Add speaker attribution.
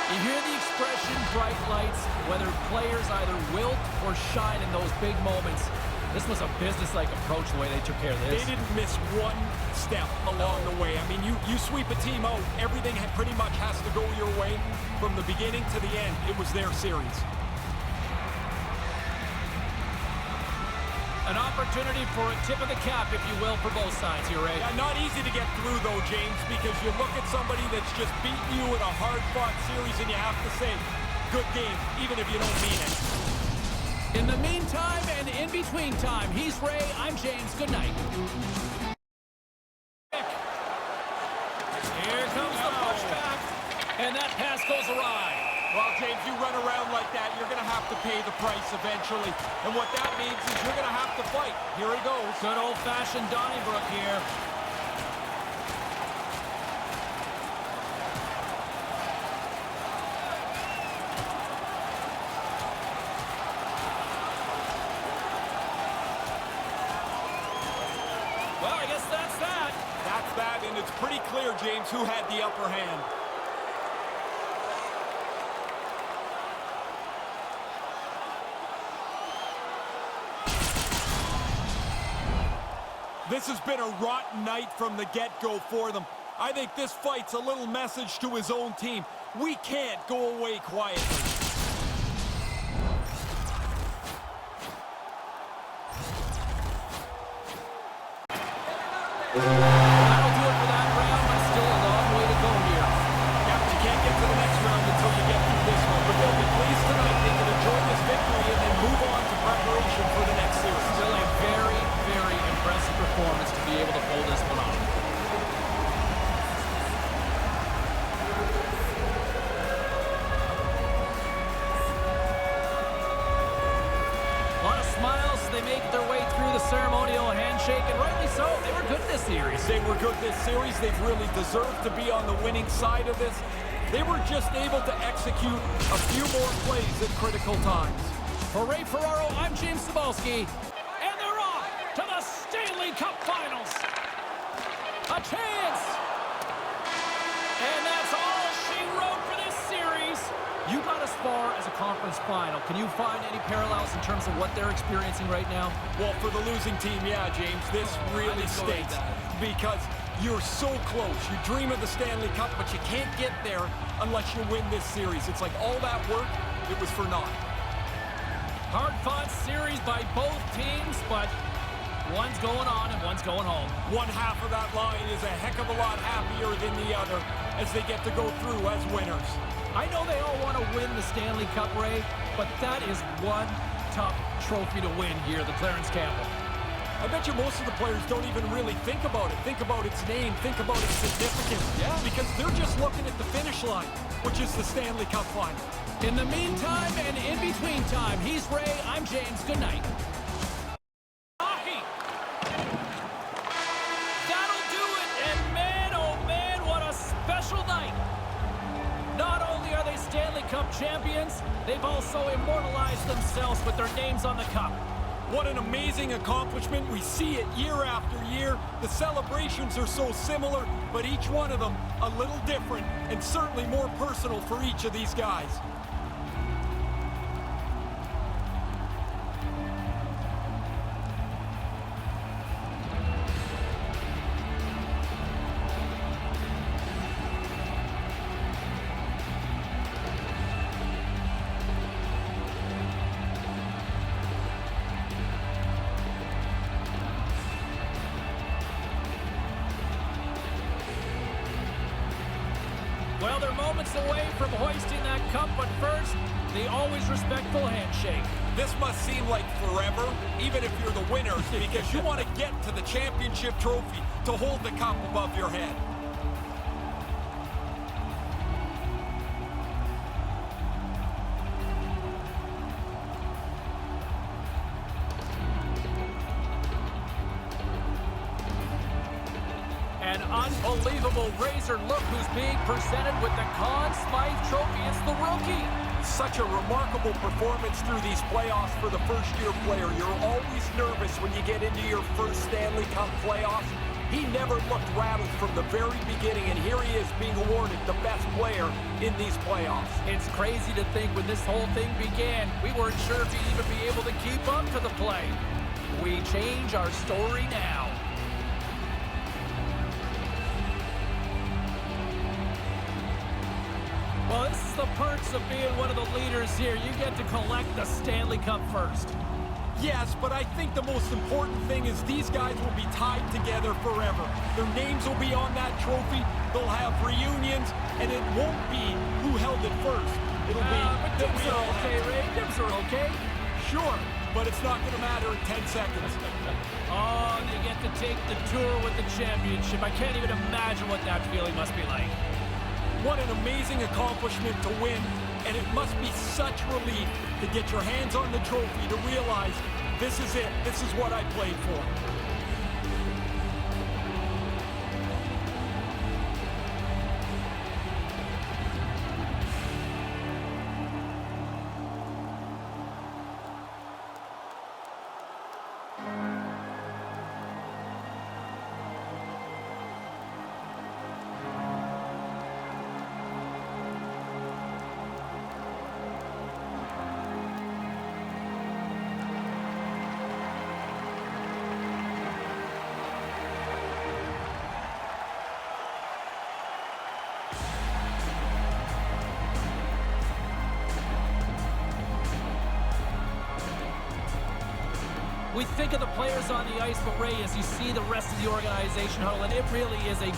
Speaker 1: You hear the expression, bright lights, whether players either wilt or shine in those big moments. This was a business-like approach the way they took care of this.
Speaker 2: They didn't miss one step along the way. I mean, you sweep a team out, everything pretty much has to go your way from the beginning to the end. It was their series.
Speaker 1: An opportunity for a tip of the cap, if you will, for both sides here, Ray.
Speaker 2: Yeah, not easy to get through, though, James, because you look at somebody that's just beaten you in a hard-fought series, and you have to say, good game, even if you don't mean it.
Speaker 1: In the meantime and in between time, he's Ray, I'm James. Good night. Here comes the pushback, and that pass goes awry.
Speaker 2: Well, James, you run around like that, you're going to have to pay the price eventually. And what that means is you're going to have to fight. Here he goes.
Speaker 1: Good old-fashioned Donnybrook here. Well, I guess that's that.
Speaker 2: That's that, and it's pretty clear, James, who had the upper hand. This has been a rotten night from the get-go for them. I think this fight's a little message to his own team. We can't go away quietly.
Speaker 1: That'll do it for that round, but still a long way to go here.
Speaker 2: Yeah, but you can't get to the next round until you get through this one. But they'll be pleased tonight. They can enjoy this victory and then move on to preparation for the next series.
Speaker 1: Still a very, very impressive performance to be able to pull this one off. A lot of smiles as they make their way through the ceremonial handshake, and rightly so. They were good this series.
Speaker 2: They were good this series. They've really deserved to be on the winning side of this. They were just able to execute a few more plays at critical times.
Speaker 1: For Ray Ferraro, I'm James Cebulski, and they're off to the Stanley Cup Finals. A chance! And that's all she wrote for this series. You got as far as a conference final. Can you find any parallels in terms of what they're experiencing right now?
Speaker 2: Well, for the losing team, yeah, James, this really stinks because you're so close. You dream of the Stanley Cup, but you can't get there unless you win this series. It's like all that work, it was for naught.
Speaker 1: Hard-fought series by both teams, but one's going on and one's going home.
Speaker 2: One half of that line is a heck of a lot happier than the other as they get to go through as winners.
Speaker 1: I know they all want to win the Stanley Cup, Ray, but that is one tough trophy to win here at the Clarence Campbell.
Speaker 2: I bet you most of the players don't even really think about it. Think about its name, think about its significance.
Speaker 1: Yeah.
Speaker 2: Because they're just looking at the finish line, which is the Stanley Cup final.
Speaker 1: In the meantime and in between time, he's Ray, I'm James. Good night. Hockey! That'll do it, and man, oh man, what a special night. Not only are they Stanley Cup champions, they've also immortalized themselves with their names on the cup.
Speaker 2: What an amazing accomplishment. We see it year after year. The celebrations are so similar, but each one of them a little different and certainly more personal for each of these guys.
Speaker 1: Well, they're moments away from hoisting that cup, but first, the always respectful handshake.
Speaker 2: This must seem like forever, even if you're the winners, because you want to get to the championship trophy to hold the cup above your head.
Speaker 1: An unbelievable razor look who's being presented with the Conn Smythe Trophy. It's the rookie.
Speaker 2: Such a remarkable performance through these playoffs for the first-year player. You're always nervous when you get into your first Stanley Cup playoffs, He never looked rattled from the very beginning, and here he is being awarded the best player in these playoffs.
Speaker 1: It's crazy to think when this whole thing began, we weren't sure if he'd even be able to keep up to the plate. We change our story now. Well, this is the perks of being one of the leaders here. You get to collect the Stanley Cup first.
Speaker 2: Yes, but I think the most important thing is these guys will be tied together forever. Their names will be on that trophy. They'll have reunions, and it won't be who held it first. It'll be
Speaker 1: but dibs are okay, Ray. Dibs are okay.
Speaker 2: Sure, but it's not going to matter in 10 seconds.
Speaker 1: Oh, they get to take the tour with the championship. I can't even imagine what that feeling must be like.
Speaker 2: What an amazing accomplishment to win, and it must be such relief to get your hands on the trophy, to realize this is it. This is what I played for.
Speaker 1: We think of the players on the ice, but Ray, as you see the rest of the organization huddle, and it really is a group